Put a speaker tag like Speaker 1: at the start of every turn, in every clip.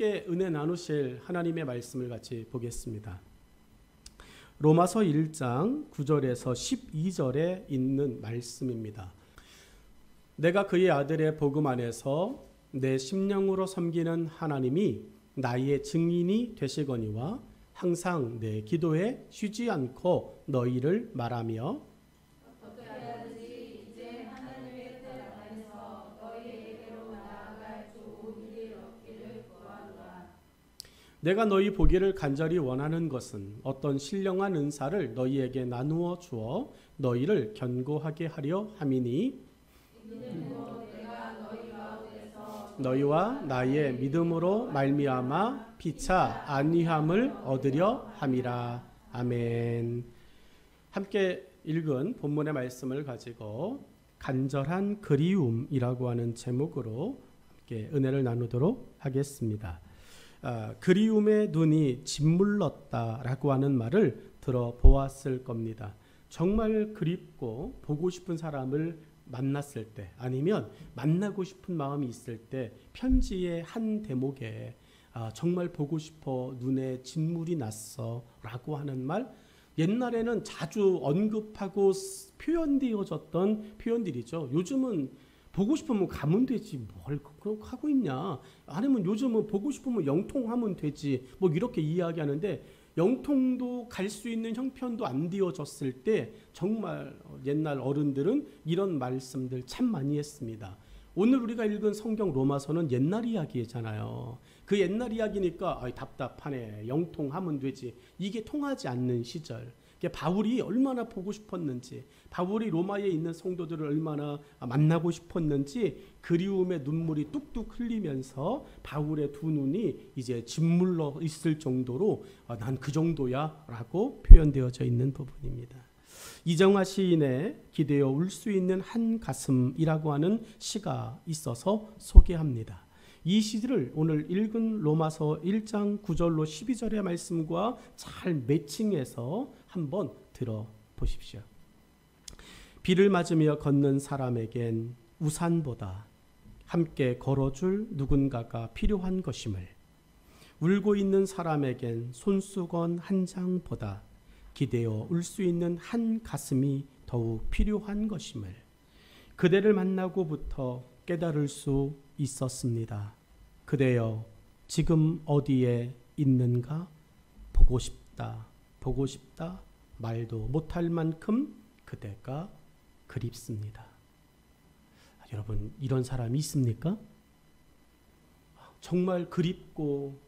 Speaker 1: 함께 은혜 나누실 하나님의 말씀을 같이 보겠습니다. 로마서 1장 9절에서 12절에 있는 말씀입니다. 내가 그의 아들의 복음 안에서 내 심령으로 섬기는 하나님이 나의 증인이 되시거니와 항상 내 기도에 쉬지 않고 너희를 말하며 내가 너희 보기를 간절히 원하는 것은 어떤 신령한 은사를 너희에게 나누어 주어 너희를 견고하게 하려 함이니 너희와 나의 믿음으로 말미암아 피차 안위함을 얻으려 함이라. 아멘. 함께 읽은 본문의 말씀을 가지고 간절한 그리움이라고 하는 제목으로 함께 은혜를 나누도록 하겠습니다. 그리움의 눈이 짓물렀다라고 하는 말을 들어보았을 겁니다. 정말 그립고 보고 싶은 사람을 만났을 때, 아니면 만나고 싶은 마음이 있을 때 편지의 한 대목에 정말 보고 싶어 눈에 진물이 났어 라고 하는 말, 옛날에는 자주 언급하고 표현되어졌던 표현들이죠. 요즘은 보고 싶으면 가면 되지 뭘 하고 있냐, 아니면 요즘은 보고 싶으면 영통하면 되지 뭐 이렇게 이야기하는데, 영통도 갈 수 있는 형편도 안 되어졌을 때 정말 옛날 어른들은 이런 말씀들 참 많이 했습니다. 오늘 우리가 읽은 성경 로마서는 옛날 이야기잖아요. 그 옛날 이야기니까 답답하네, 영통하면 되지, 이게 통하지 않는 시절, 바울이 얼마나 보고 싶었는지, 바울이 로마에 있는 성도들을 얼마나 만나고 싶었는지 그리움의 눈물이 뚝뚝 흘리면서 바울의 두 눈이 이제 짓물러 있을 정도로 난 그 정도야 라고 표현되어져 있는 부분입니다. 이정화 시인의 기대어 울 수 있는 한 가슴이라고 하는 시가 있어서 소개합니다. 이 시를 오늘 읽은 로마서 1장 9절로 12절의 말씀과 잘 매칭해서 한번 들어보십시오. 비를 맞으며 걷는 사람에겐 우산보다 함께 걸어줄 누군가가 필요한 것임을, 울고 있는 사람에겐 손수건 한 장보다 기대어 울 수 있는 한 가슴이 더욱 필요한 것임을 그대를 만나고부터 깨달을 수 있었습니다. 그대여 지금 어디에 있는가? 보고 싶다, 보고 싶다, 말도 못할 만큼 그대가 그립습니다. 여러분, 이런 사람이 있습니까? 정말 그립고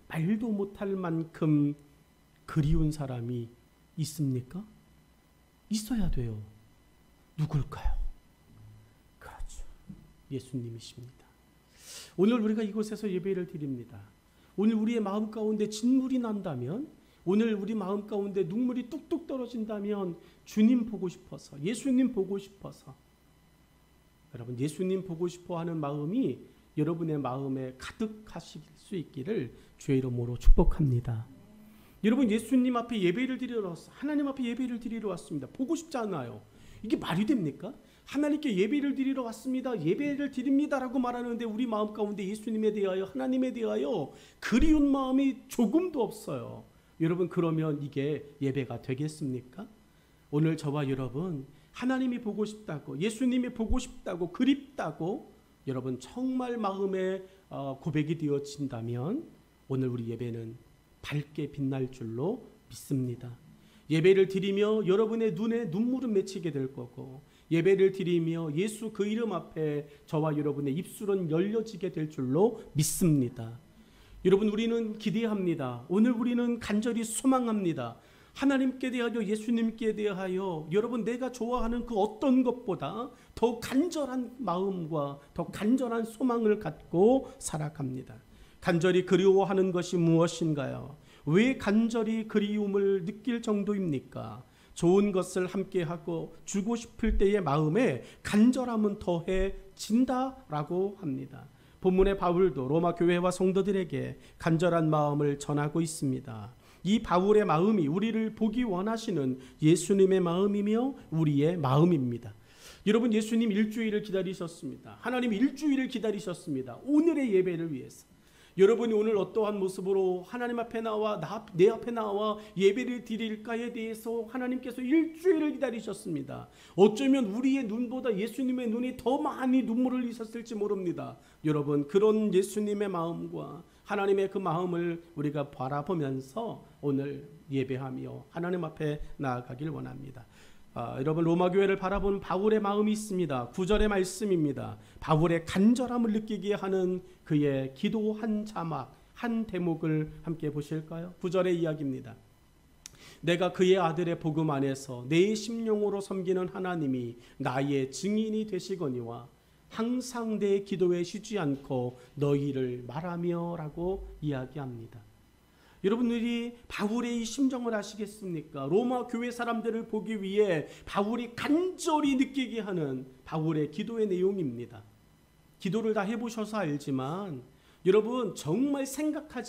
Speaker 1: 말도 못할 만큼 그리운 사람이 있습니까? 있어야 돼요. 누굴까요? 그렇죠, 예수님이십니다. 오늘 우리가 이곳에서 예배를 드립니다. 오늘 우리의 마음 가운데 진물이 난다면, 오늘 우리 마음 가운데 눈물이 뚝뚝 떨어진다면 주님 보고 싶어서, 예수님 보고 싶어서, 여러분 예수님 보고 싶어 하는 마음이 여러분의 마음에 가득하실 수 있기를 주의 이름으로 축복합니다. 여러분, 예수님 앞에 예배를 드리러 왔습니다. 하나님 앞에 예배를 드리러 왔습니다. 보고 싶지 않아요. 이게 말이 됩니까? 하나님께 예배를 드리러 왔습니다, 예배를 드립니다라고 말하는데 우리 마음 가운데 예수님에 대하여, 하나님에 대하여 그리운 마음이 조금도 없어요. 여러분, 그러면 이게 예배가 되겠습니까? 오늘 저와 여러분, 하나님이 보고 싶다고, 예수님이 보고 싶다고, 그립다고 여러분 정말 마음에 고백이 되어진다면 오늘 우리 예배는 밝게 빛날 줄로 믿습니다. 예배를 드리며 여러분의 눈에 눈물은 맺히게 될 거고, 예배를 드리며 예수 그 이름 앞에 저와 여러분의 입술은 열려지게 될 줄로 믿습니다. 여러분, 우리는 기대합니다. 오늘 우리는 간절히 소망합니다. 하나님께 대하여, 예수님께 대하여 여러분 내가 좋아하는 그 어떤 것보다 더 간절한 마음과 더 간절한 소망을 갖고 살아갑니다. 간절히 그리워하는 것이 무엇인가요? 왜 간절히 그리움을 느낄 정도입니까? 좋은 것을 함께하고 주고 싶을 때의 마음에 간절함은 더해진다라고 합니다. 본문의 바울도 로마 교회와 성도들에게 간절한 마음을 전하고 있습니다. 이 바울의 마음이 우리를 보기 원하시는 예수님의 마음이며 우리의 마음입니다. 여러분, 예수님 일주일을 기다리셨습니다. 하나님 일주일을 기다리셨습니다. 오늘의 예배를 위해서. 여러분이 오늘 어떠한 모습으로 하나님 앞에 나와 내 앞에 나와 예배를 드릴까에 대해서 하나님께서 일주일을 기다리셨습니다. 어쩌면 우리의 눈보다 예수님의 눈이 더 많이 눈물을 흘리셨을지 모릅니다. 여러분, 그런 예수님의 마음과 하나님의 그 마음을 우리가 바라보면서 오늘 예배하며 하나님 앞에 나아가길 원합니다. 여러분, 로마 교회를 바라본 바울의 마음이 있습니다. 9절의 말씀입니다. 바울의 간절함을 느끼게 하는 그의 기도 한 자막, 한 대목을 함께 보실까요? 9절의 이야기입니다. 내가 그의 아들의 복음 안에서 내 심령으로 섬기는 하나님이 나의 증인이 되시거니와 항상 내 기도에 쉬지 않고 너희를 말하며 라고 이야기합니다. 여러분들이 바울의 이 심정을 아시겠습니까? 로마 교회 사람들을 보기 위해 바울이 간절히 느끼게 하는 바울의 기도의 내용입니다. 기도를 다 해보셔서 알지만 여러분, 정말 생각하고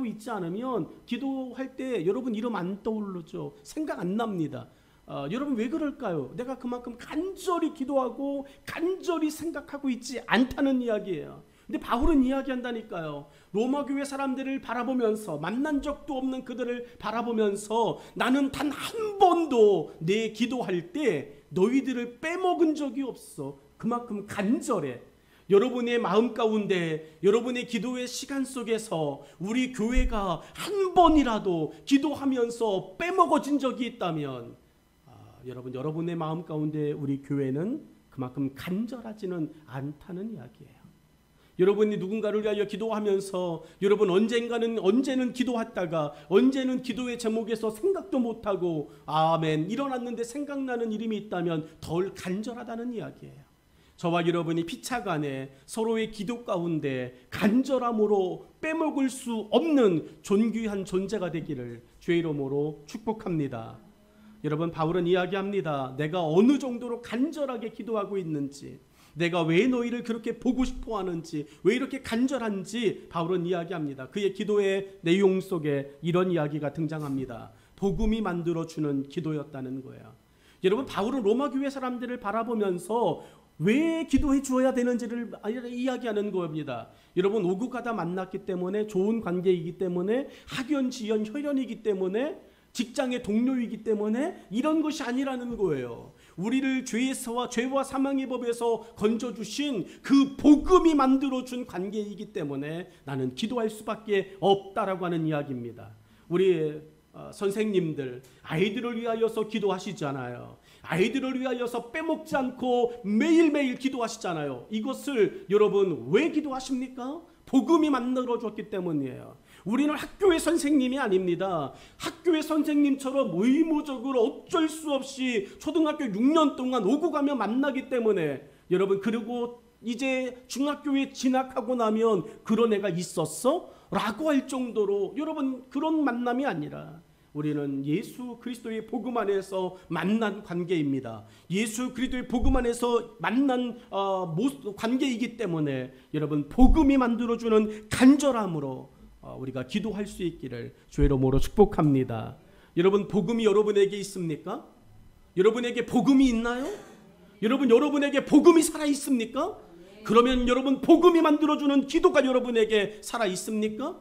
Speaker 1: 있지 않으면 기도할 때 여러분 이름 안 떠오르죠. 생각 안 납니다. 여러분, 왜 그럴까요? 내가 그만큼 간절히 기도하고 간절히 생각하고 있지 않다는 이야기예요. 근데 바울은 이야기한다니까요. 로마 교회 사람들을 바라보면서, 만난 적도 없는 그들을 바라보면서 나는 단 한 번도 내 기도할 때 너희들을 빼먹은 적이 없어. 그만큼 간절해. 여러분의 마음 가운데, 여러분의 기도의 시간 속에서 우리 교회가 한 번이라도 기도하면서 빼먹어진 적이 있다면 여러분, 여러분의 마음 가운데 우리 교회는 그만큼 간절하지는 않다는 이야기예요. 여러분이 누군가를 위하여 기도하면서 여러분 언제는 기도했다가 언제는 기도의 제목에서 생각도 못하고 아멘 일어났는데 생각나는 이름이 있다면 덜 간절하다는 이야기예요. 저와 여러분이 피차간에 서로의 기도 가운데 간절함으로 빼먹을 수 없는 존귀한 존재가 되기를 주의 이름으로 축복합니다. 여러분, 바울은 이야기합니다. 내가 어느 정도로 간절하게 기도하고 있는지, 내가 왜 너희를 그렇게 보고 싶어 하는지, 왜 이렇게 간절한지 바울은 이야기합니다. 그의 기도의 내용 속에 이런 이야기가 등장합니다. 복음이 만들어주는 기도였다는 거예요. 여러분, 바울은 로마 교회 사람들을 바라보면서 왜 기도해 주어야 되는지를 이야기하는 겁니다. 여러분, 오고 가다 만났기 때문에, 좋은 관계이기 때문에, 학연, 지연, 혈연이기 때문에, 직장의 동료이기 때문에 이런 것이 아니라는 거예요. 우리를 죄와 사망의 법에서 건져주신 그 복음이 만들어준 관계이기 때문에 나는 기도할 수밖에 없다라고 하는 이야기입니다. 우리 선생님들 아이들을 위하여서 기도하시잖아요. 아이들을 위하여서 빼먹지 않고 매일매일 기도하시잖아요. 이것을 여러분 왜 기도하십니까? 복음이 만들어줬기 때문이에요. 우리는 학교의 선생님이 아닙니다. 학교의 선생님처럼 의무적으로 어쩔 수 없이 초등학교 6년 동안 오고 가며 만나기 때문에 여러분, 그리고 이제 중학교에 진학하고 나면 그런 애가 있었어? 라고 할 정도로 여러분 그런 만남이 아니라 우리는 예수 그리스도의 복음 안에서 만난 관계입니다. 예수 그리스도의 복음 안에서 만난 관계이기 때문에 여러분 복음이 만들어주는 간절함으로 우리가 기도할 수 있기를 주의 이름으로 축복합니다. 여러분, 복음이 여러분에게 있습니까? 여러분에게 복음이 있나요? 여러분에게 복음이 살아 있습니까? 그러면 여러분 복음이 만들어주는 기도가 여러분에게 살아 있습니까?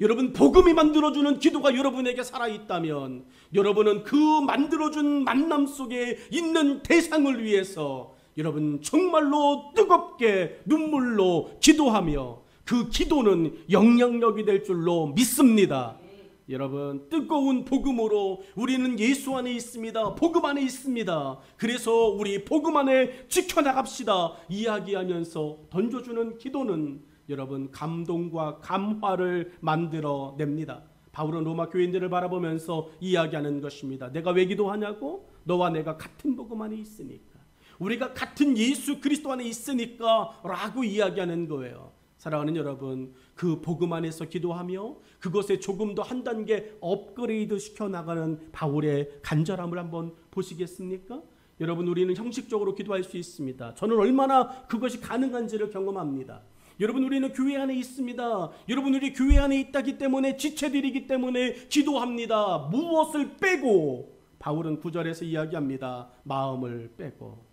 Speaker 1: 여러분, 복음이 만들어주는 기도가 여러분에게 살아있다면 여러분은 그 만들어준 만남 속에 있는 대상을 위해서 여러분 정말로 뜨겁게 눈물로 기도하며 그 기도는 영향력이 될 줄로 믿습니다. 여러분, 뜨거운 복음으로 우리는 예수 안에 있습니다. 복음 안에 있습니다. 그래서 우리 복음 안에 지켜나갑시다 이야기하면서 던져주는 기도는 여러분 감동과 감화를 만들어냅니다. 바울은 로마 교인들을 바라보면서 이야기하는 것입니다. 내가 왜 기도하냐고? 너와 내가 같은 복음 안에 있으니까, 우리가 같은 예수 그리스도 안에 있으니까 라고 이야기하는 거예요. 사랑하는 여러분, 그 복음 안에서 기도하며 그것에 조금 더 한 단계 업그레이드 시켜나가는 바울의 간절함을 한번 보시겠습니까? 여러분, 우리는 형식적으로 기도할 수 있습니다. 저는 얼마나 그것이 가능한지를 경험합니다. 여러분, 우리는 교회 안에 있습니다. 여러분, 우리 교회 안에 있다기 때문에, 지체들이기 때문에 기도합니다. 무엇을 빼고? 바울은 9절에서 이야기합니다. 마음을 빼고.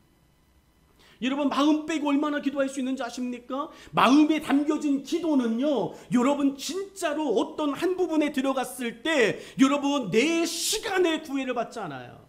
Speaker 1: 여러분 마음 빼고 얼마나 기도할 수 있는지 아십니까? 마음에 담겨진 기도는요, 여러분 진짜로 어떤 한 부분에 들어갔을 때 여러분 내 시간에 구애를 받지 않아요.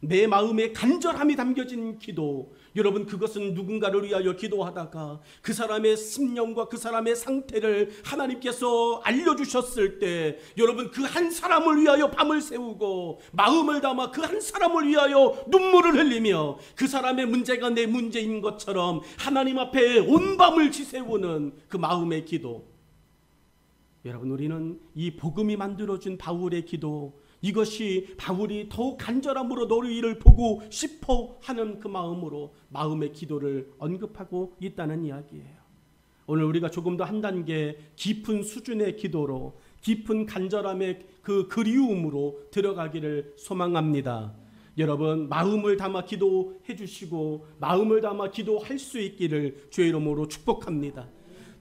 Speaker 1: 내 마음에 간절함이 담겨진 기도, 여러분 그것은 누군가를 위하여 기도하다가 그 사람의 심령과 그 사람의 상태를 하나님께서 알려주셨을 때 여러분 그 한 사람을 위하여 밤을 새우고 마음을 담아 그 한 사람을 위하여 눈물을 흘리며 그 사람의 문제가 내 문제인 것처럼 하나님 앞에 온 밤을 지새우는 그 마음의 기도, 여러분 우리는 이 복음이 만들어준 바울의 기도, 이것이 바울이 더욱 간절함으로 너희를 보고 싶어 하는 그 마음으로 마음의 기도를 언급하고 있다는 이야기예요. 오늘 우리가 조금 더 한 단계 깊은 수준의 기도로, 깊은 간절함의 그 그리움으로 들어가기를 소망합니다. 여러분 마음을 담아 기도해 주시고 마음을 담아 기도할 수 있기를 주의 이름으로 축복합니다.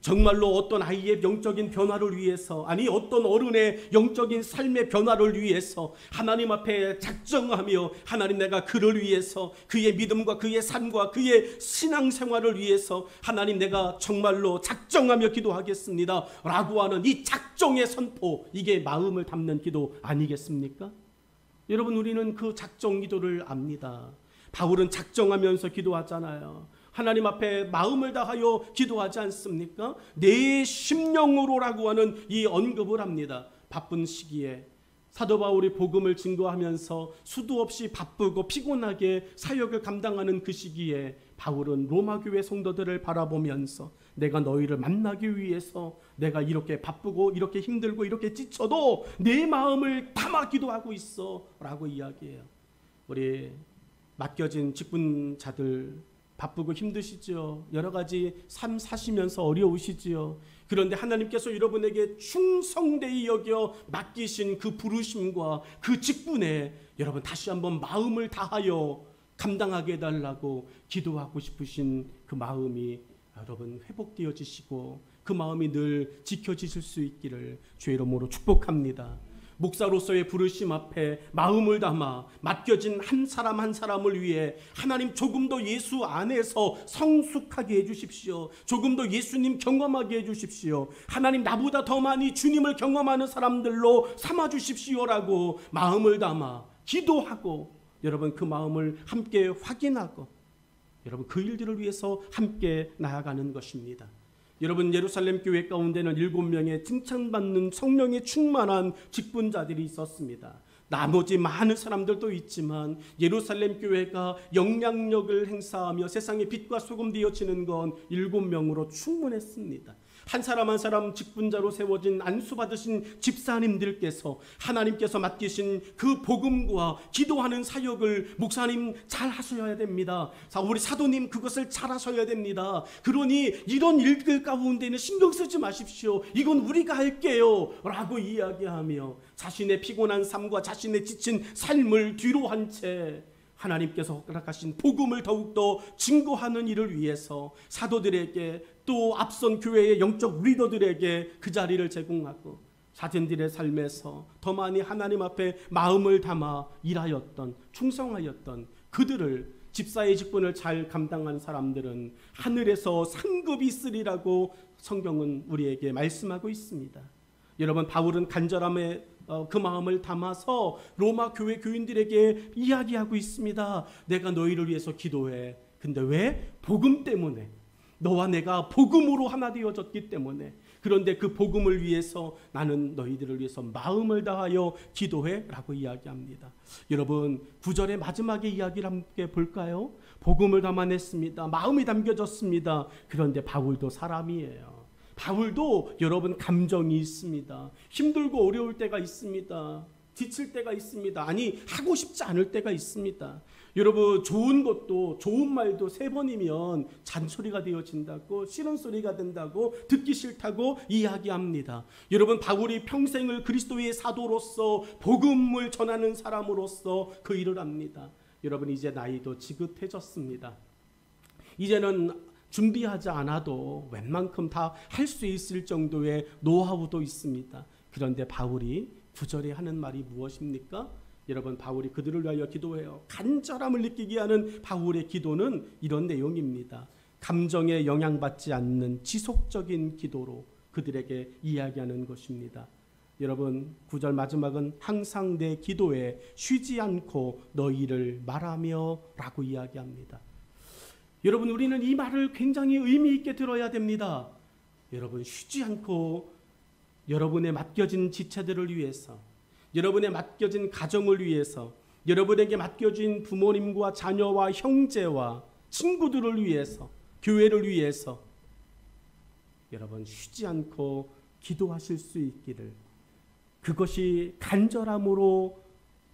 Speaker 1: 정말로 어떤 아이의 영적인 변화를 위해서, 아니 어떤 어른의 영적인 삶의 변화를 위해서 하나님 앞에 작정하며 하나님 내가 그를 위해서 그의 믿음과 그의 삶과 그의 신앙생활을 위해서 하나님 내가 정말로 작정하며 기도하겠습니다 라고 하는 이 작정의 선포, 이게 마음을 담는 기도 아니겠습니까? 여러분 우리는 그 작정 기도를 압니다. 바울은 작정하면서 기도하잖아요. 하나님 앞에 마음을 다하여 기도하지 않습니까? 내 심령으로라고 하는 이 언급을 합니다. 바쁜 시기에 사도 바울이 복음을 증거하면서 수도 없이 바쁘고 피곤하게 사역을 감당하는 그 시기에 바울은 로마 교회 성도들을 바라보면서 내가 너희를 만나기 위해서 내가 이렇게 바쁘고 이렇게 힘들고 이렇게 지쳐도 내 마음을 담아 기도하고 있어 라고 이야기해요. 우리 맡겨진 직분자들 바쁘고 힘드시죠. 여러 가지 삶 사시면서 어려우시지요. 그런데 하나님께서 여러분에게 충성되이 여겨 맡기신 그 부르심과 그 직분에 여러분 다시 한번 마음을 다하여 감당하게 해달라고 기도하고 싶으신 그 마음이 여러분 회복되어지시고 그 마음이 늘 지켜지실 수 있기를 주의 이름으로 축복합니다. 목사로서의 부르심 앞에 마음을 담아 맡겨진 한 사람 한 사람을 위해 하나님 조금 더 예수 안에서 성숙하게 해주십시오. 조금 더 예수님 경험하게 해주십시오. 하나님 나보다 더 많이 주님을 경험하는 사람들로 삼아주십시오라고 마음을 담아 기도하고 여러분 그 마음을 함께 확인하고 여러분 그 일들을 위해서 함께 나아가는 것입니다. 여러분 예루살렘 교회 가운데는 7명의 칭찬받는 성령에 충만한 직분자들이 있었습니다. 나머지 많은 사람들도 있지만 예루살렘 교회가 영향력을 행사하며 세상의 빛과 소금 되어지는 건 7명으로 충분했습니다. 한 사람 한 사람 직분자로 세워진 안수받으신 집사님들께서 하나님께서 맡기신 그 복음과 기도하는 사역을 목사님 잘 하셔야 됩니다. 우리 사도님 그것을 잘 하셔야 됩니다. 그러니 이런 일들 가운데는 신경 쓰지 마십시오. 이건 우리가 할게요 라고 이야기하며 자신의 피곤한 삶과 자신의 지친 삶을 뒤로 한 채 하나님께서 허락하신 복음을 더욱더 증거하는 일을 위해서 사도들에게 또 앞선 교회의 영적 리더들에게 그 자리를 제공하고 자신들의 삶에서 더 많이 하나님 앞에 마음을 담아 일하였던 충성하였던 그들을 집사의 직분을 잘 감당한 사람들은 하늘에서 상급이 있으리라고 성경은 우리에게 말씀하고 있습니다. 여러분 바울은 간절함에 그 마음을 담아서 로마 교회 교인들에게 이야기하고 있습니다. 내가 너희를 위해서 기도해. 근데 왜? 복음 때문에. 너와 내가 복음으로 하나 되어졌기 때문에. 그런데 그 복음을 위해서 나는 너희들을 위해서 마음을 다하여 기도해 라고 이야기합니다. 여러분 9절의 마지막에 이야기를 함께 볼까요? 복음을 담아냈습니다. 마음이 담겨졌습니다. 그런데 바울도 사람이에요. 바울도 여러분 감정이 있습니다. 힘들고 어려울 때가 있습니다. 지칠 때가 있습니다. 아니 하고 싶지 않을 때가 있습니다. 여러분 좋은 것도 좋은 말도 3번이면 잔소리가 되어진다고 싫은 소리가 된다고 듣기 싫다고 이야기합니다. 여러분 바울이 평생을 그리스도의 사도로서 복음을 전하는 사람으로서 그 일을 합니다. 여러분 이제 나이도 지긋해졌습니다. 이제는 준비하지 않아도 웬만큼 다 할 수 있을 정도의 노하우도 있습니다. 그런데 바울이 9절에 하는 말이 무엇입니까? 여러분, 바울이 그들을 위하여 기도해요. 간절함을 느끼게 하는 바울의 기도는 이런 내용입니다. 감정에 영향받지 않는 지속적인 기도로 그들에게 이야기하는 것입니다. 여러분, 9절 마지막은 항상 내 기도에 쉬지 않고 너희를 말하며 라고 이야기합니다. 여러분, 우리는 이 말을 굉장히 의미 있게 들어야 됩니다. 여러분, 쉬지 않고 여러분의 맡겨진 지체들을 위해서, 여러분의 맡겨진 가정을 위해서, 여러분에게 맡겨진 부모님과 자녀와 형제와 친구들을 위해서, 교회를 위해서 여러분 쉬지 않고 기도하실 수 있기를, 그것이 간절함으로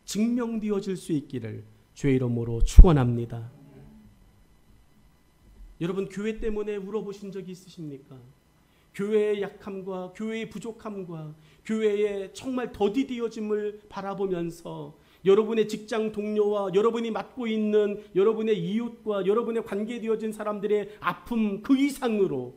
Speaker 1: 증명되어질 수 있기를 주의 이름으로 축원합니다. 여러분, 교회 때문에 울어보신 적이 있으십니까? 교회의 약함과 교회의 부족함과 교회의 정말 더디되어짐을 바라보면서 여러분의 직장 동료와 여러분이 맡고 있는 여러분의 이웃과 여러분의 관계되어진 사람들의 아픔 그 이상으로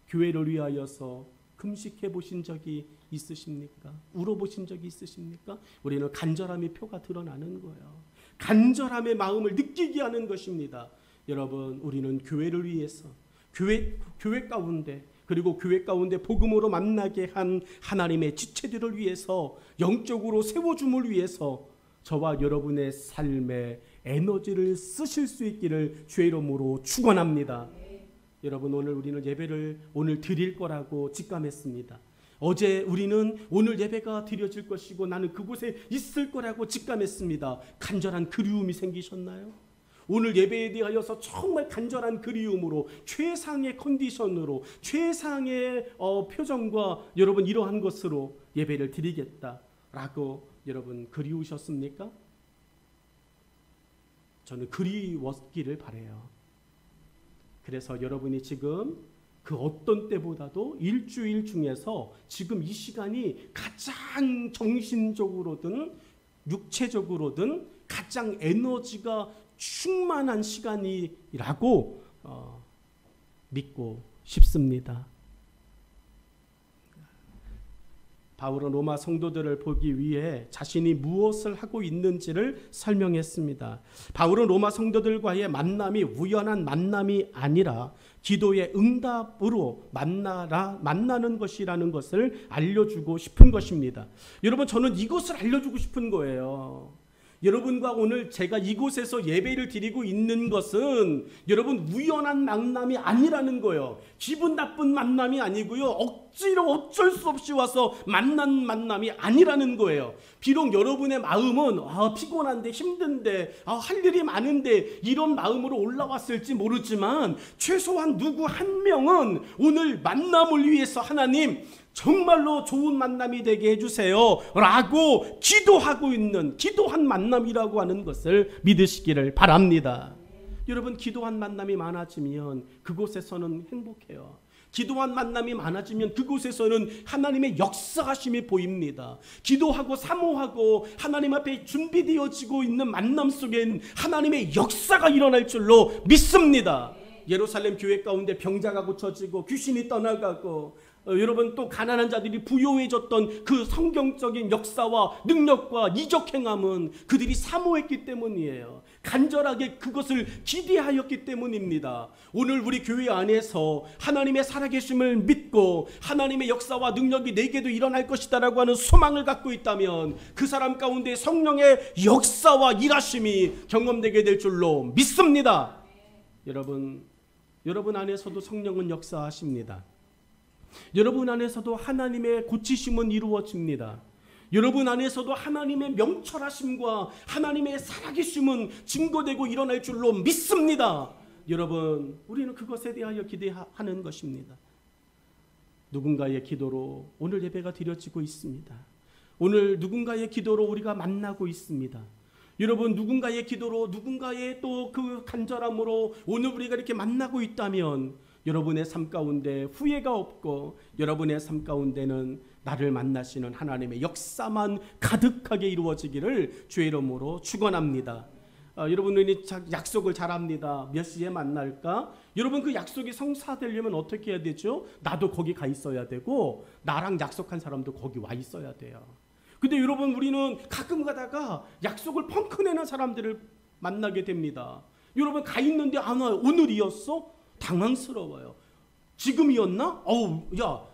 Speaker 1: 교회를 위하여서 금식해 보신 적이 있으십니까? 울어보신 적이 있으십니까? 우리는 간절함의 표가 드러나는 거예요. 간절함의 마음을 느끼게 하는 것입니다. 여러분, 우리는 교회를 위해서, 교회 가운데, 그리고 교회 가운데 복음으로 만나게 한 하나님의 지체들을 위해서, 영적으로 세워줌을 위해서 저와 여러분의 삶에 에너지를 쓰실 수 있기를 주의 이름으로 축원합니다. 여러분, 오늘 우리는 예배를 오늘 드릴 거라고 직감했습니다. 어제 우리는 오늘 예배가 드려질 것이고 나는 그곳에 있을 거라고 직감했습니다. 간절한 그리움이 생기셨나요? 오늘 예배에 대하여서 정말 간절한 그리움으로 최상의 컨디션으로 최상의 표정과 여러분 이러한 것으로 예배를 드리겠다라고 여러분 그리우셨습니까? 저는 그리웠기를 바라요. 그래서 여러분이 지금 그 어떤 때보다도 일주일 중에서 지금 이 시간이 가장 정신적으로든 육체적으로든 가장 에너지가 충만한 시간이라고 믿고 싶습니다. 바울은 로마 성도들을 보기 위해 자신이 무엇을 하고 있는지를 설명했습니다. 바울은 로마 성도들과의 만남이 우연한 만남이 아니라 기도의 응답으로 만나는 것이라는 것을 알려주고 싶은 것입니다. 여러분, 저는 이것을 알려주고 싶은 거예요. 여러분과 오늘 제가 이곳에서 예배를 드리고 있는 것은 여러분 우연한 만남이 아니라는 거예요. 기분 나쁜 만남이 아니고요. 억지로 어쩔 수 없이 와서 만난 만남이 아니라는 거예요. 비록 여러분의 마음은 피곤한데 힘든데 할 일이 많은데 이런 마음으로 올라왔을지 모르지만 최소한 누구 한 명은 오늘 만남을 위해서 하나님 정말로 좋은 만남이 되게 해주세요 라고 기도한 만남이라고 하는 것을 믿으시기를 바랍니다. 여러분, 기도한 만남이 많아지면 그곳에서는 행복해요. 기도한 만남이 많아지면 그곳에서는 하나님의 역사하심이 보입니다. 기도하고 사모하고 하나님 앞에 준비되어지고 있는 만남 속엔 하나님의 역사가 일어날 줄로 믿습니다. 예루살렘 교회 가운데 병자가 고쳐지고 귀신이 떠나가고 여러분 또 가난한 자들이 부유해졌던 그 성경적인 역사와 능력과 이적 행함은 그들이 사모했기 때문이에요. 간절하게 그것을 기대하였기 때문입니다. 오늘 우리 교회 안에서 하나님의 살아계심을 믿고 하나님의 역사와 능력이 내게도 일어날 것이다라고 하는 소망을 갖고 있다면 그 사람 가운데 성령의 역사와 일하심이 경험되게 될 줄로 믿습니다. 여러분 안에서도 성령은 역사하십니다. 여러분 안에서도 하나님의 고치심은 이루어집니다. 여러분 안에서도 하나님의 명철하심과 하나님의 살아계심은 증거되고 일어날 줄로 믿습니다. 여러분, 우리는 그것에 대하여 기대하는 것입니다. 누군가의 기도로 오늘 예배가 드려지고 있습니다. 오늘 누군가의 기도로 우리가 만나고 있습니다. 여러분, 누군가의 기도로 누군가의 또 그 간절함으로 오늘 우리가 이렇게 만나고 있다면 여러분의 삶 가운데 후회가 없고 여러분의 삶 가운데는 나를 만나시는 하나님의 역사만 가득하게 이루어지기를 주의 이름으로 축원합니다. 여러분들이 약속을 잘합니다. 몇 시에 만날까? 여러분, 그 약속이 성사되려면 어떻게 해야 되죠? 나도 거기 가 있어야 되고 나랑 약속한 사람도 거기 와 있어야 돼요. 근데 여러분 우리는 가끔 가다가 약속을 펑크내는 사람들을 만나게 됩니다. 여러분 가 있는데 안 와요. 오늘이었어? 당황스러워요. 지금이었나? 야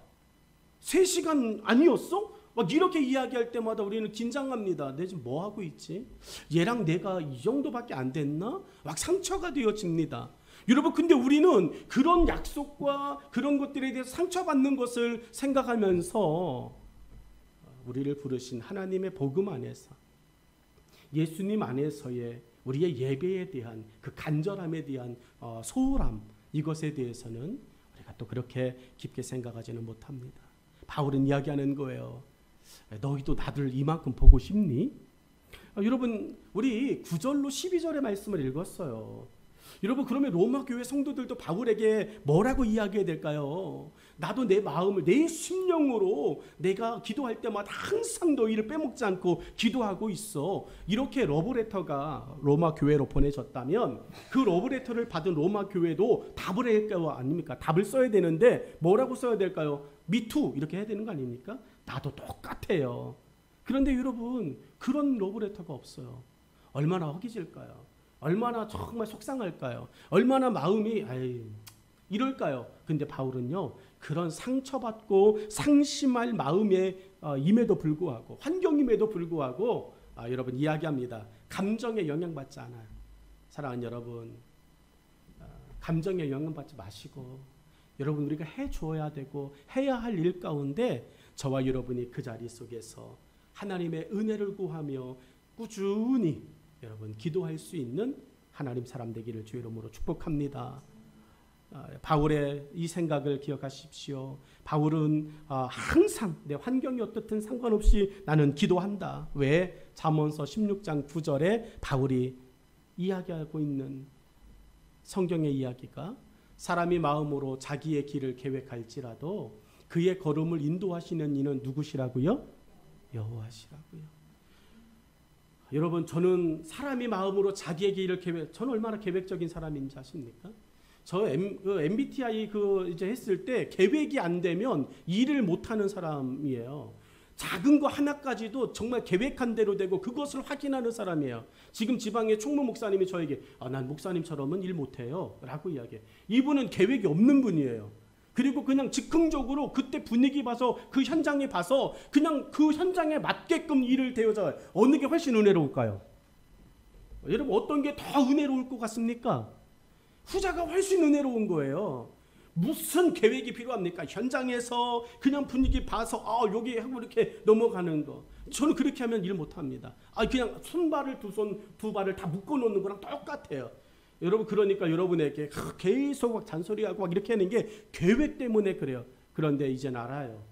Speaker 1: 3시간 아니었어? 막 이렇게 이야기할 때마다 우리는 긴장합니다. 내 지금 뭐 하고 있지? 얘랑 내가 이 정도밖에 안 됐나? 막 상처가 되어집니다. 여러분 근데 우리는 그런 약속과 그런 것들에 대해서 상처받는 것을 생각하면서 우리를 부르신 하나님의 복음 안에서 예수님 안에서의 우리의 예배에 대한 그 간절함에 대한 소홀함, 이것에 대해서는 우리가 또 그렇게 깊게 생각하지는 못합니다. 바울은 이야기하는 거예요. 너희도 나를 이만큼 보고 싶니? 여러분 우리 9절로 12절의 말씀을 읽었어요. 여러분 그러면 로마 교회 성도들도 바울에게 뭐라고 이야기해야 될까요? 나도 내 마음을 내 심령으로 내가 기도할 때마다 항상 너희를 빼먹지 않고 기도하고 있어. 이렇게 러브레터가 로마 교회로 보내졌다면 그 러브레터를 받은 로마 교회도 답을 해야 할 거 아닙니까? 답을 써야 되는데 뭐라고 써야 될까요? 미투 이렇게 해야 되는 거 아닙니까? 나도 똑같아요. 그런데 여러분 그런 러브레터가 없어요. 얼마나 허기질까요? 얼마나 정말 속상할까요? 얼마나 마음이 이럴까요? 근데 바울은요 그런 상처받고 상심할 마음에 임에도 불구하고 환경임에도 불구하고 여러분 이야기합니다. 감정에 영향받지 않아요. 사랑하는 여러분 감정에 영향받지 마시고 여러분 우리가 해주어야 되고 해야 할 일 가운데 저와 여러분이 그 자리 속에서 하나님의 은혜를 구하며 꾸준히 여러분 기도할 수 있는 하나님 사람 되기를 주의 이름으로 축복합니다. 바울의 이 생각을 기억하십시오. 바울은 항상 내 환경이 어떻든 상관없이 나는 기도한다. 왜? 잠언서 16장 9절에 바울이 이야기하고 있는 성경의 이야기가 사람이 마음으로 자기의 길을 계획할지라도 그의 걸음을 인도하시는 이는 누구시라고요? 여호와시라고요. 여러분 저는 사람이 마음으로 자기의 길을 저는 얼마나 계획적인 사람인지 아십니까? 저 MBTI 이제 했을 때 계획이 안 되면 일을 못하는 사람이에요. 작은 거 하나까지도 정말 계획한 대로 되고 그것을 확인하는 사람이에요. 지금 지방의 총무 목사님이 저에게 난 목사님처럼은 일 못해요 라고 이야기해요. 이분은 계획이 없는 분이에요. 그리고 그냥 즉흥적으로 그때 분위기 봐서 그 현장에 봐서 그냥 그 현장에 맞게끔 일을 되어져요. 어느 게 훨씬 은혜로울까요? 여러분 어떤 게 더 은혜로울 것 같습니까? 후자가 훨씬 은혜로운 거예요. 무슨 계획이 필요합니까? 현장에서 그냥 분위기 봐서 여기 하고 이렇게 넘어가는 거. 저는 그렇게 하면 일 못합니다. 그냥 손발을 두 발을 다 묶어놓는 거랑 똑같아요. 여러분 그러니까 여러분에게 계속 막 잔소리하고 막 이렇게 하는 게 계획 때문에 그래요. 그런데 이제는 알아요.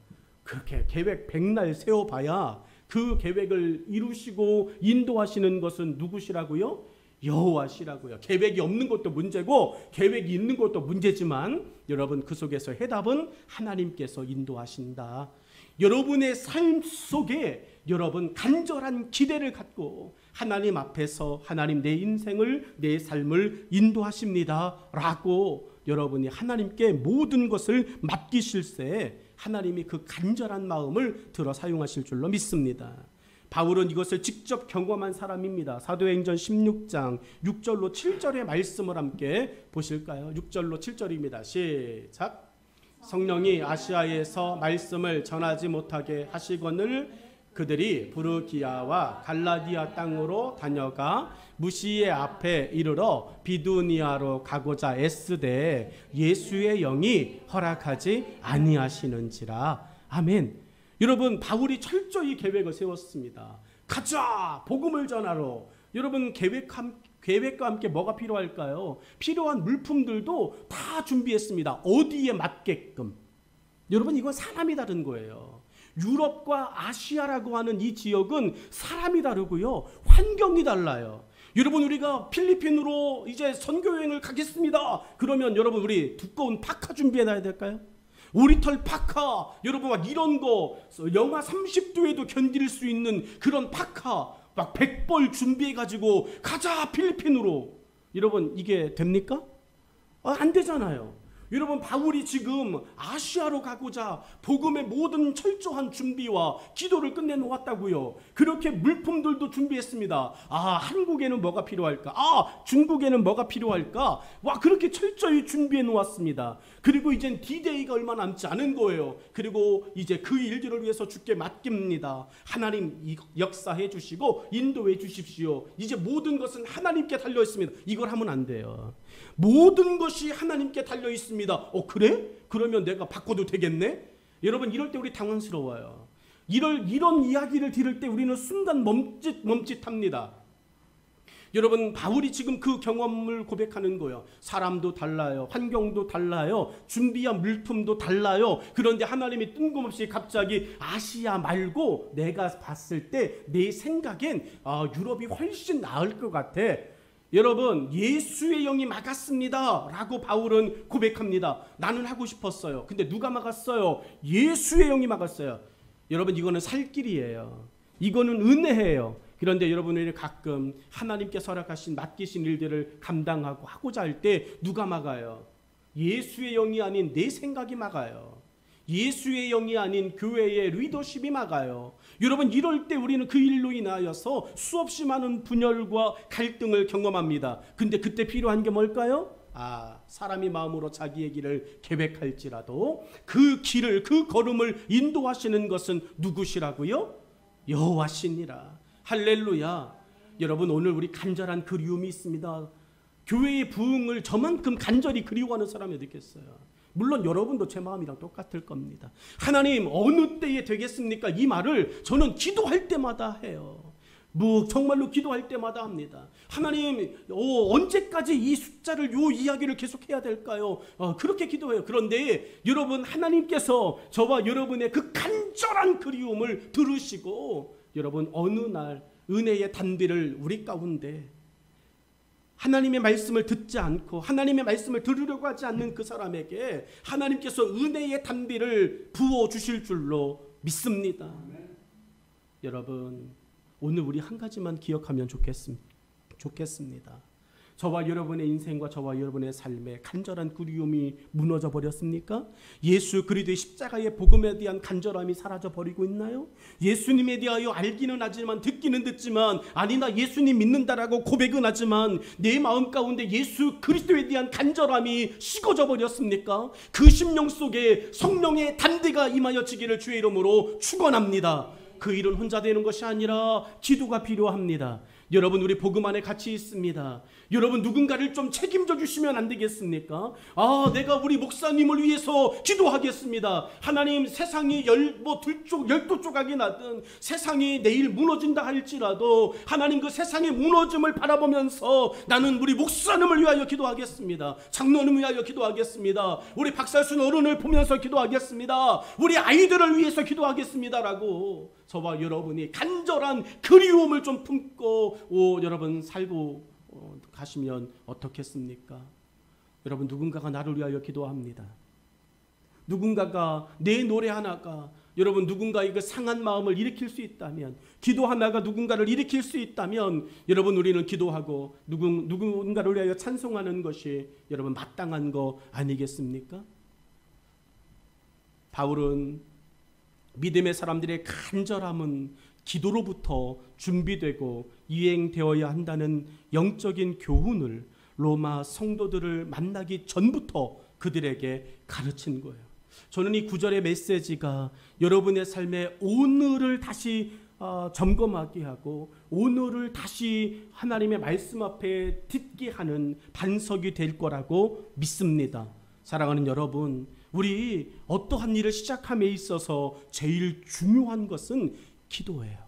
Speaker 1: 그렇게 계획 백날 세워봐야 그 계획을 이루시고 인도하시는 것은 누구시라고요? 여호와시라고요. 계획이 없는 것도 문제고 계획이 있는 것도 문제지만 여러분 그 속에서 해답은 하나님께서 인도하신다. 여러분의 삶 속에 여러분 간절한 기대를 갖고 하나님 앞에서 하나님 내 인생을 내 삶을 인도하십니다 라고 여러분이 하나님께 모든 것을 맡기실 때 하나님이 그 간절한 마음을 들어 사용하실 줄로 믿습니다. 바울은 이것을 직접 경험한 사람입니다. 사도행전 16장 6절로 7절의 말씀을 함께 보실까요? 6절로 7절입니다. 시작. 성령이 아시아에서 말씀을 전하지 못하게 하시거늘 그들이 부르기아와 갈라디아 땅으로 다녀가 무시의 앞에 이르러 비두니아로 가고자 애쓰되 예수의 영이 허락하지 아니하시는지라. 아멘. 여러분 바울이 철저히 계획을 세웠습니다. 가자 복음을 전하러. 여러분 계획과 함께 뭐가 필요할까요? 필요한 물품들도 다 준비했습니다. 어디에 맞게끔. 여러분 이건 사람이 다른 거예요. 유럽과 아시아라고 하는 이 지역은 사람이 다르고요. 환경이 달라요. 여러분 우리가 필리핀으로 이제 선교여행을 가겠습니다. 그러면 여러분 우리 두꺼운 파카 준비해놔야 될까요? 오리털 파카 여러분 막 이런 거 영하 30도에도 견딜 수 있는 그런 파카 막 100벌 준비해가지고 가자 필리핀으로. 여러분 이게 됩니까? 안 되잖아요. 여러분, 바울이 지금 아시아로 가고자 복음의 모든 철저한 준비와 기도를 끝내놓았다고요. 그렇게 물품들도 준비했습니다. 한국에는 뭐가 필요할까? 중국에는 뭐가 필요할까? 와, 그렇게 철저히 준비해 놓았습니다. 그리고 이젠 D-Day가 얼마 남지 않은 거예요. 그리고 이제 그 일들을 위해서 주께 맡깁니다. 하나님 역사해 주시고 인도해 주십시오. 이제 모든 것은 하나님께 달려 있습니다. 이걸 하면 안 돼요. 모든 것이 하나님께 달려 있습니다. 그래? 그러면 내가 바꿔도 되겠네? 여러분, 이럴 때 우리 당황스러워요. 이런 이야기를 들을 때 우리는 순간 멈칫합니다. 여러분, 바울이 지금 그 경험을 고백하는 거예요. 사람도 달라요. 환경도 달라요. 준비한 물품도 달라요. 그런데 하나님이 뜬금없이 갑자기 아시아 말고 내가 봤을 때 내 생각엔 유럽이 훨씬 나을 것 같아. 여러분, 예수의 영이 막았습니다 라고 바울은 고백합니다. 나는 하고 싶었어요. 근데 누가 막았어요? 예수의 영이 막았어요. 여러분, 이거는 살 길이에요. 이거는 은혜예요. 그런데 여러분들이 가끔 하나님께서 허락하신 맡기신 일들을 감당하고 하고자 할 때 누가 막아요? 예수의 영이 아닌 내 생각이 막아요. 예수의 영이 아닌 교회의 리더십이 막아요. 여러분, 이럴 때 우리는 그 일로 인하여서 수없이 많은 분열과 갈등을 경험합니다. 근데 그때 필요한 게 뭘까요? 사람이 마음으로 자기의 길을 계획할지라도 그 길을, 그 걸음을 인도하시는 것은 누구시라고요? 여호와시니라. 할렐루야. 여러분, 오늘 우리 간절한 그리움이 있습니다. 교회의 부흥을 저만큼 간절히 그리워하는 사람이 어디 있겠어요? 물론 여러분도 제 마음이랑 똑같을 겁니다. 하나님, 어느 때에 되겠습니까? 이 말을 저는 기도할 때마다 해요. 정말로 기도할 때마다 합니다. 하나님, 언제까지 이 숫자를, 이 이야기를 계속해야 될까요? 그렇게 기도해요. 그런데 여러분, 하나님께서 저와 여러분의 그 간절한 그리움을 들으시고 여러분, 어느 날 은혜의 단비를 우리 가운데 하나님의 말씀을 듣지 않고 하나님의 말씀을 들으려고 하지 않는 그 사람에게 하나님께서 은혜의 단비를 부어주실 줄로 믿습니다. 여러분, 오늘 우리 한 가지만 기억하면 좋겠습니다. 저와 여러분의 인생과 저와 여러분의 삶에 간절한 그리움이 무너져 버렸습니까? 예수 그리스도의 십자가의 복음에 대한 간절함이 사라져 버리고 있나요? 예수님에 대하여 알기는 하지만, 듣기는 듣지만, 아니 나 예수님 믿는다라고 고백은 하지만 내 마음 가운데 예수 그리스도에 대한 간절함이 식어져 버렸습니까? 그 심령 속에 성령의 단대가 임하여지기를 주의 이름으로 축원합니다. 그 일은 혼자 되는 것이 아니라 기도가 필요합니다. 여러분, 우리 복음 안에 같이 있습니다. 여러분, 누군가를 좀 책임져 주시면 안 되겠습니까? 내가 우리 목사님을 위해서 기도하겠습니다. 하나님, 세상이 12조각이 나든 세상이 내일 무너진다 할지라도 하나님, 그 세상의 무너짐을 바라보면서 나는 우리 목사님을 위하여 기도하겠습니다. 장로님을 위하여 기도하겠습니다. 우리 박살순 어른을 보면서 기도하겠습니다. 우리 아이들을 위해서 기도하겠습니다라고 저와 여러분이 간절한 그리움을 좀 품고 여러분 살고 가시면 어떻겠습니까? 여러분, 누군가가 나를 위하여 기도합니다. 누군가가, 내 노래 하나가 여러분 누군가의 그 상한 마음을 일으킬 수 있다면, 기도 하나가 누군가를 일으킬 수 있다면 여러분, 우리는 기도하고 누군가를 위하여 찬송하는 것이 여러분 마땅한 거 아니겠습니까? 바울은 믿음의 사람들의 간절함은 기도로부터 준비되고 이행되어야 한다는 영적인 교훈을 로마 성도들을 만나기 전부터 그들에게 가르친 거예요. 저는 이 9절의 메시지가 여러분의 삶에 오늘을 다시 점검하게 하고 오늘을 다시 하나님의 말씀 앞에 듣게 하는 반석이 될 거라고 믿습니다. 사랑하는 여러분, 우리 어떠한 일을 시작함에 있어서 제일 중요한 것은 기도예요.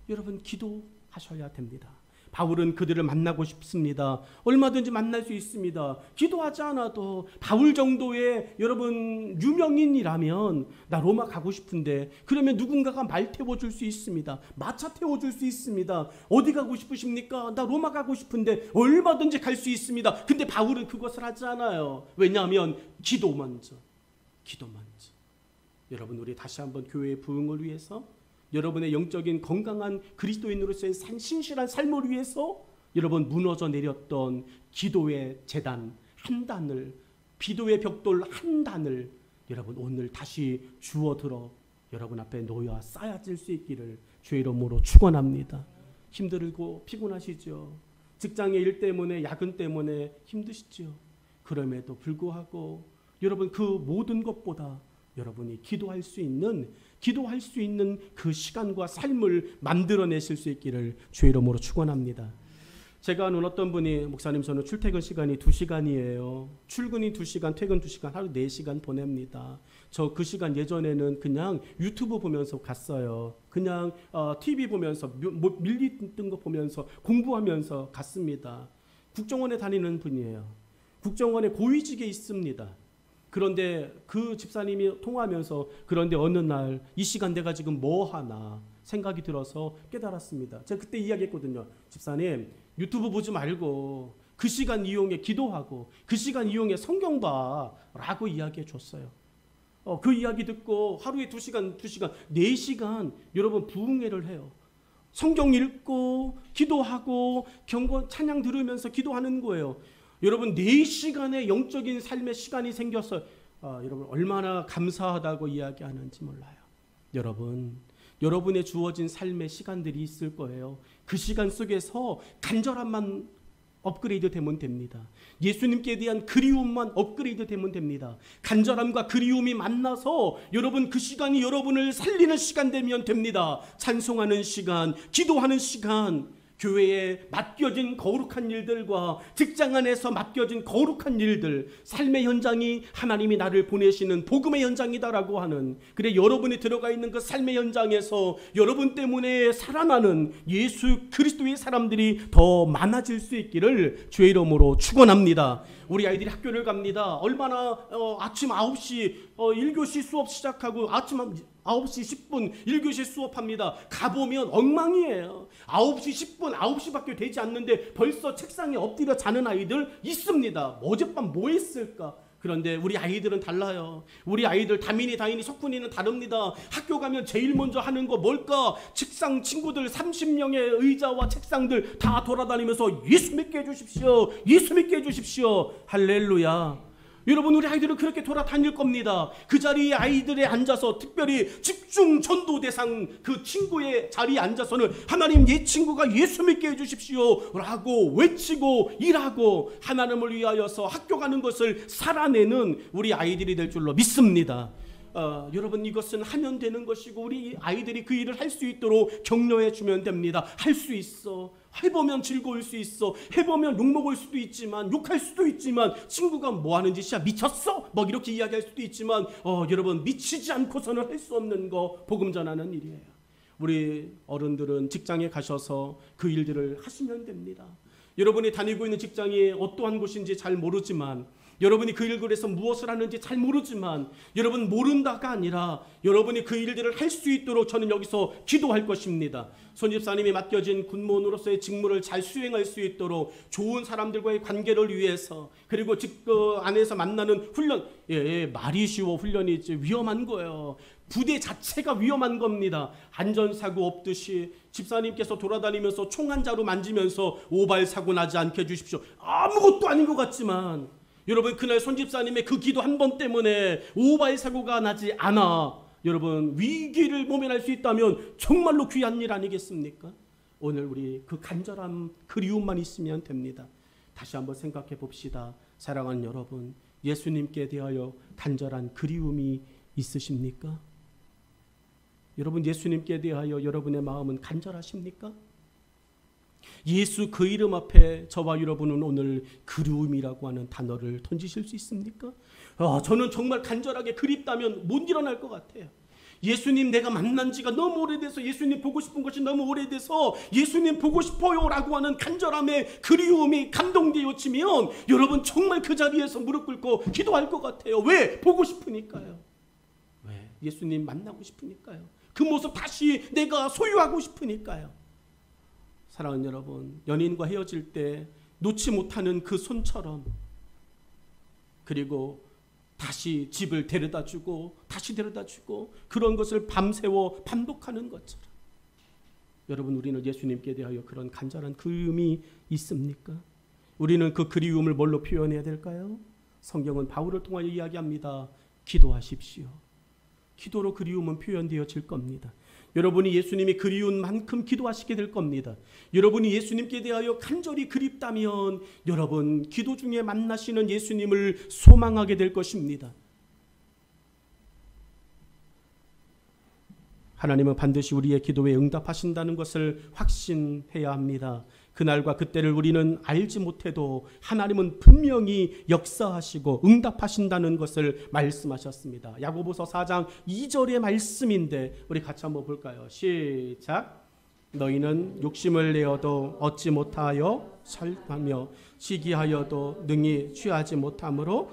Speaker 1: 여러분, 기도하셔야 됩니다. 바울은 그들을 만나고 싶습니다. 얼마든지 만날 수 있습니다. 기도하지 않아도 바울 정도의 여러분 유명인이라면 나 로마 가고 싶은데, 그러면 누군가가 말 태워줄 수 있습니다. 마차 태워줄 수 있습니다. 어디 가고 싶으십니까? 나 로마 가고 싶은데 얼마든지 갈 수 있습니다. 근데 바울은 그것을 하지 않아요. 왜냐하면 기도 먼저. 여러분, 우리 다시 한번 교회의 부흥을 위해서, 여러분의 영적인 건강한 그리스도인으로서의 신실한 삶을 위해서 여러분 무너져 내렸던 기도의 재단 한 단을 비도의 벽돌 한 단을 여러분 오늘 다시 주워들어 여러분 앞에 놓여 쌓아질 수 있기를 주의 이름으로 축원합니다. 힘들고 피곤하시죠? 직장의 일 때문에 야근 때문에 힘드시죠? 그럼에도 불구하고 여러분 그 모든 것보다 여러분이 기도할 수 있는 그 시간과 삶을 만들어내실 수 있기를 주의 이름으로 축원합니다. 제가 아는 어떤 분이 목사님 저는 출퇴근 시간이 2시간이에요. 출근이 2시간, 퇴근 2시간, 하루 4시간 보냅니다. 저 그 시간 예전에는 그냥 유튜브 보면서 갔어요. 그냥 TV 보면서 밀리던 거 보면서 공부하면서 갔습니다. 국정원에 다니는 분이에요. 국정원에 고위직에 있습니다. 그런데 그 집사님이 통화하면서 그런데 어느 날 이 시간 내가 지금 뭐 하나 생각이 들어서 깨달았습니다. 제가 그때 이야기했거든요. 집사님 유튜브 보지 말고 그 시간 이용해 기도하고 그 시간 이용해 성경 봐 라고 이야기해 줬어요. 그 이야기 듣고 하루에 2시간 4시간 여러분 부흥회를 해요. 성경 읽고 기도하고 경건 찬양 들으면서 기도하는 거예요. 여러분 4시간의 영적인 삶의 시간이 생겨서 여러분 얼마나 감사하다고 이야기하는지 몰라요. 여러분의 주어진 삶의 시간들이 있을 거예요. 그 시간 속에서 간절함만 업그레이드 되면 됩니다. 예수님께 대한 그리움만 업그레이드 되면 됩니다. 간절함과 그리움이 만나서 여러분 그 시간이 여러분을 살리는 시간 되면 됩니다. 찬송하는 시간, 기도하는 시간, 교회에 맡겨진 거룩한 일들과 직장 안에서 맡겨진 거룩한 일들, 삶의 현장이 하나님이 나를 보내시는 복음의 현장이다라고 하는, 그래 여러분이 들어가 있는 그 삶의 현장에서 여러분 때문에 살아나는 예수 그리스도의 사람들이 더 많아질 수 있기를 주의 이름으로 축원합니다. 우리 아이들이 학교를 갑니다. 얼마나 아침 9시 1교시 수업 시작하고 아침 9시 10분 1교시 수업합니다. 가보면 엉망이에요. 9시 10분 9시밖에 되지 않는데 벌써 책상에 엎드려 자는 아이들 있습니다. 어젯밤 뭐 했을까? 그런데 우리 아이들은 달라요. 우리 아이들 다민이 다인이 석훈이는 다릅니다. 학교 가면 제일 먼저 하는 거 뭘까? 책상 친구들 30명의 의자와 책상들 다 돌아다니면서 예수 믿게 해주십시오. 예수 믿게 해주십시오. 할렐루야. 여러분 우리 아이들은 그렇게 돌아다닐 겁니다. 그 자리에 아이들에 앉아서 특별히 집중 전도 대상 그 친구의 자리에 앉아서는 하나님 내 친구가 예수 믿게 해주십시오 라고 외치고 일하고 하나님을 위하여서 학교 가는 것을 살아내는 우리 아이들이 될 줄로 믿습니다. 여러분 이것은 하면 되는 것이고 우리 아이들이 그 일을 할 수 있도록 격려해 주면 됩니다. 할 수 있어. 해보면 즐거울 수 있어. 해보면 욕먹을 수도 있지만 욕할 수도 있지만 친구가 뭐 하는 짓이야 미쳤어? 막 이렇게 이야기할 수도 있지만 여러분 미치지 않고서는 할 수 없는 거 복음 전하는 일이에요. 우리 어른들은 직장에 가셔서 그 일들을 하시면 됩니다. 여러분이 다니고 있는 직장이 어떠한 곳인지 잘 모르지만 여러분이 그 일을 해서 무엇을 하는지 잘 모르지만 여러분 모른다가 아니라 여러분이 그 일들을 할 수 있도록 저는 여기서 기도할 것입니다. 손 집사님이 맡겨진 군무원으로서의 직무를 잘 수행할 수 있도록 좋은 사람들과의 관계를 위해서 그리고 그 안에서 만나는 훈련, 말이 쉬워 훈련이 위험한 거예요. 부대 자체가 위험한 겁니다. 안전사고 없듯이 집사님께서 돌아다니면서 총 한 자루 만지면서 오발 사고 나지 않게 해주십시오. 아무것도 아닌 것 같지만 여러분 그날 손 집사님의 그 기도 한 번 때문에 오발 사고가 나지 않아 여러분 위기를 모면할 수 있다면 정말로 귀한 일 아니겠습니까? 오늘 우리 그 간절함 그리움만 있으면 됩니다. 다시 한번 생각해 봅시다. 사랑하는 여러분, 예수님께 대하여 간절한 그리움이 있으십니까? 여러분 예수님께 대하여 여러분의 마음은 간절하십니까? 예수 그 이름 앞에 저와 여러분은 오늘 그리움이라고 하는 단어를 던지실 수 있습니까? 저는 정말 간절하게 그립다면 못 일어날 것 같아요. 예수님 내가 만난 지가 너무 오래돼서 예수님 보고 싶은 것이 너무 오래돼서 예수님 보고 싶어요 라고 하는 간절함의 그리움이 감동되어 치면 여러분 정말 그 자리에서 무릎 꿇고 기도할 것 같아요. 왜? 보고 싶으니까요. 왜? 예수님 만나고 싶으니까요. 그 모습 다시 내가 소유하고 싶으니까요. 사랑하는 여러분, 연인과 헤어질 때 놓지 못하는 그 손처럼 그리고 다시 집을 데려다주고 다시 데려다주고 그런 것을 밤새워 반복하는 것처럼 여러분 우리는 예수님께 대하여 그런 간절한 그리움이 있습니까? 우리는 그 그리움을 뭘로 표현해야 될까요? 성경은 바울을 통하여 이야기합니다. 기도하십시오. 기도로 그리움은 표현되어질 겁니다. 여러분이 예수님이 그리운 만큼 기도하시게 될 겁니다. 여러분이 예수님께 대하여 간절히 그립다면 여러분 기도 중에 만나시는 예수님을 소망하게 될 것입니다. 하나님은 반드시 우리의 기도에 응답하신다는 것을 확신해야 합니다. 그날과 그때를 우리는 알지 못해도 하나님은 분명히 역사하시고 응답하신다는 것을 말씀하셨습니다. 야고보서 4장 2절의 말씀인데 우리 같이 한번 볼까요? 시작. 너희는 욕심을 내어도 얻지 못하여 살며 시기하여도 능히 취하지 못함으로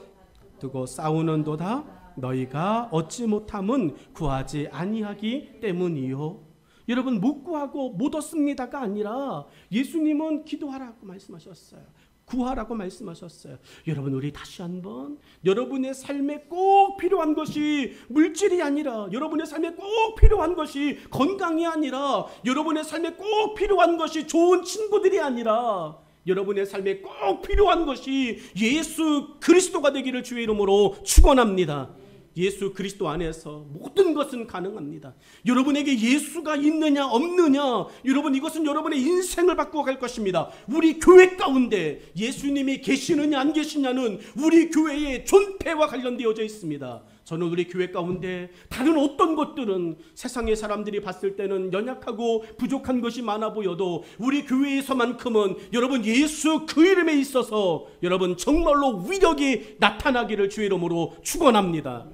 Speaker 1: 두고 싸우는도다. 너희가 얻지 못함은 구하지 아니하기 때문이요. 여러분 못 구하고 못 얻습니다가 아니라 예수님은 기도하라고 말씀하셨어요. 구하라고 말씀하셨어요. 여러분 우리 다시 한번 여러분의 삶에 꼭 필요한 것이 물질이 아니라 여러분의 삶에 꼭 필요한 것이 건강이 아니라 여러분의 삶에 꼭 필요한 것이 좋은 친구들이 아니라 여러분의 삶에 꼭 필요한 것이 예수 그리스도가 되기를 주의 이름으로 축원합니다. 예수 그리스도 안에서 모든 것은 가능합니다. 여러분에게 예수가 있느냐 없느냐 여러분 이것은 여러분의 인생을 바꾸어 갈 것입니다. 우리 교회 가운데 예수님이 계시느냐 안 계시냐는 우리 교회의 존폐와 관련되어져 있습니다. 저는 우리 교회 가운데 다른 어떤 것들은 세상의 사람들이 봤을 때는 연약하고 부족한 것이 많아 보여도 우리 교회에서만큼은 여러분 예수 그 이름에 있어서 여러분 정말로 위력이 나타나기를 주의 이름으로 축원합니다.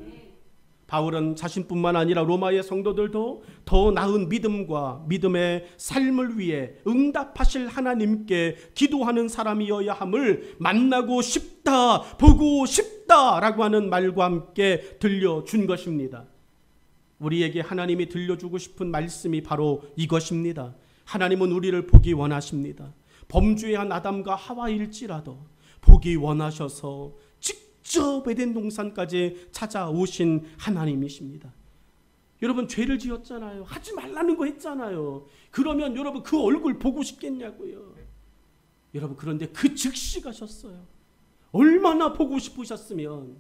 Speaker 1: 바울은 자신뿐만 아니라 로마의 성도들도 더 나은 믿음과 믿음의 삶을 위해 응답하실 하나님께 기도하는 사람이어야 함을 만나고 싶다, 보고 싶다라고 하는 말과 함께 들려준 것입니다. 우리에게 하나님이 들려주고 싶은 말씀이 바로 이것입니다. 하나님은 우리를 보기 원하십니다. 범죄한 아담과 하와일지라도 보기 원하셔서 직접 에덴 동산까지 찾아오신 하나님이십니다. 여러분 죄를 지었잖아요. 하지 말라는 거 했잖아요. 그러면 여러분 그 얼굴 보고 싶겠냐고요. 여러분 그런데 그 즉시 가셨어요. 얼마나 보고 싶으셨으면.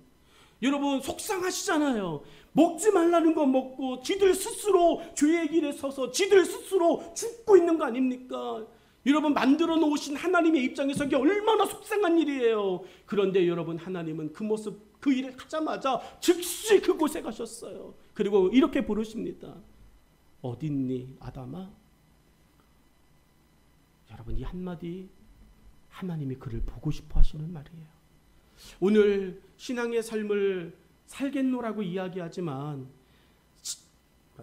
Speaker 1: 여러분 속상하시잖아요. 먹지 말라는 거 먹고 지들 스스로 죄의 길에 서서 지들 스스로 죽고 있는 거 아닙니까? 여러분 만들어 놓으신 하나님의 입장에서 이게 얼마나 속상한 일이에요. 그런데 여러분 하나님은 그 모습 그 일을 하자마자 즉시 그곳에 가셨어요. 그리고 이렇게 부르십니다. 어딨니 아담아? 여러분 이 한마디 하나님이 그를 보고 싶어 하시는 말이에요. 오늘 신앙의 삶을 살겠노라고 이야기하지만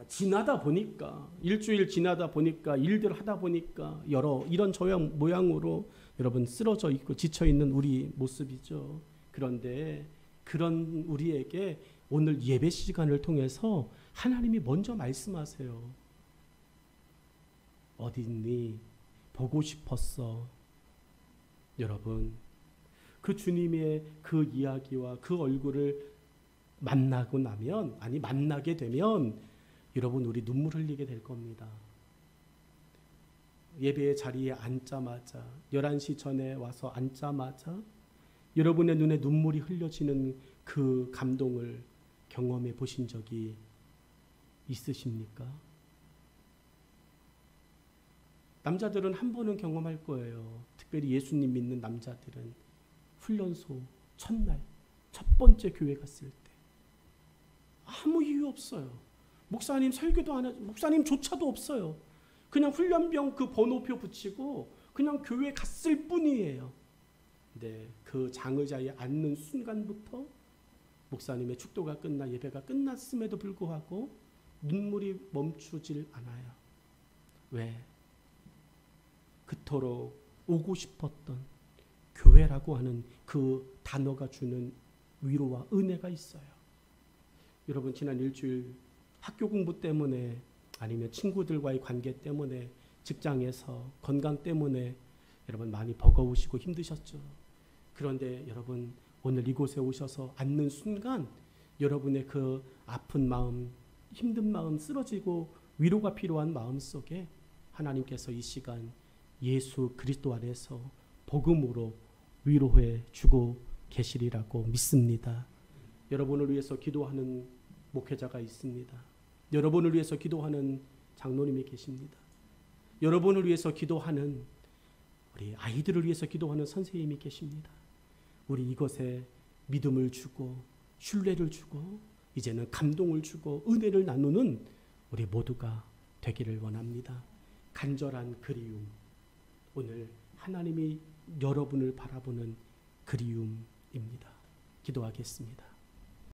Speaker 1: 지나다 보니까 일주일 지나다 보니까 일들 하다 보니까 여러 이런 저양 모양으로 여러분 쓰러져 있고 지쳐 있는 우리 모습이죠. 그런데 그런 우리에게 오늘 예배 시간을 통해서 하나님이 먼저 말씀하세요. 어디 있니? 보고 싶었어. 여러분 그 주님의 그 이야기와 그 얼굴을 만나고 나면 만나게 되면 여러분 우리 눈물 흘리게 될 겁니다. 예배의 자리에 앉자마자 11시 전에 와서 앉자마자 여러분의 눈에 눈물이 흘려지는 그 감동을 경험해 보신 적이 있으십니까? 남자들은 한 번은 경험할 거예요. 특별히 예수님 믿는 남자들은 훈련소 첫날 첫 번째 교회 갔을 때 아무 이유 없어요. 목사님 설교도 안 하죠. 목사님조차도 없어요. 그냥 훈련병 그 번호표 붙이고 그냥 교회 갔을 뿐이에요. 근데 그 장의자에 앉는 순간부터 목사님의 축도가 끝나 예배가 끝났음에도 불구하고 눈물이 멈추질 않아요. 왜? 그토록 오고 싶었던 교회라고 하는 그 단어가 주는 위로와 은혜가 있어요. 여러분 지난 일주일 학교 공부 때문에 아니면 친구들과의 관계 때문에 직장에서 건강 때문에 여러분 많이 버거우시고 힘드셨죠. 그런데 여러분 오늘 이곳에 오셔서 앉는 순간 여러분의 그 아픈 마음, 힘든 마음, 쓰러지고 위로가 필요한 마음 속에 하나님께서 이 시간 예수 그리스도 안에서 복음으로 위로해 주고 계시리라고 믿습니다. 여러분을 위해서 기도하는 목회자가 있습니다. 여러분을 위해서 기도하는 장로님이 계십니다. 여러분을 위해서 기도하는 우리 아이들을 위해서 기도하는 선생님이 계십니다. 우리 이것에 믿음을 주고 신뢰를 주고 이제는 감동을 주고 은혜를 나누는 우리 모두가 되기를 원합니다. 간절한 그리움, 오늘 하나님이 여러분을 바라보는 그리움입니다. 기도하겠습니다.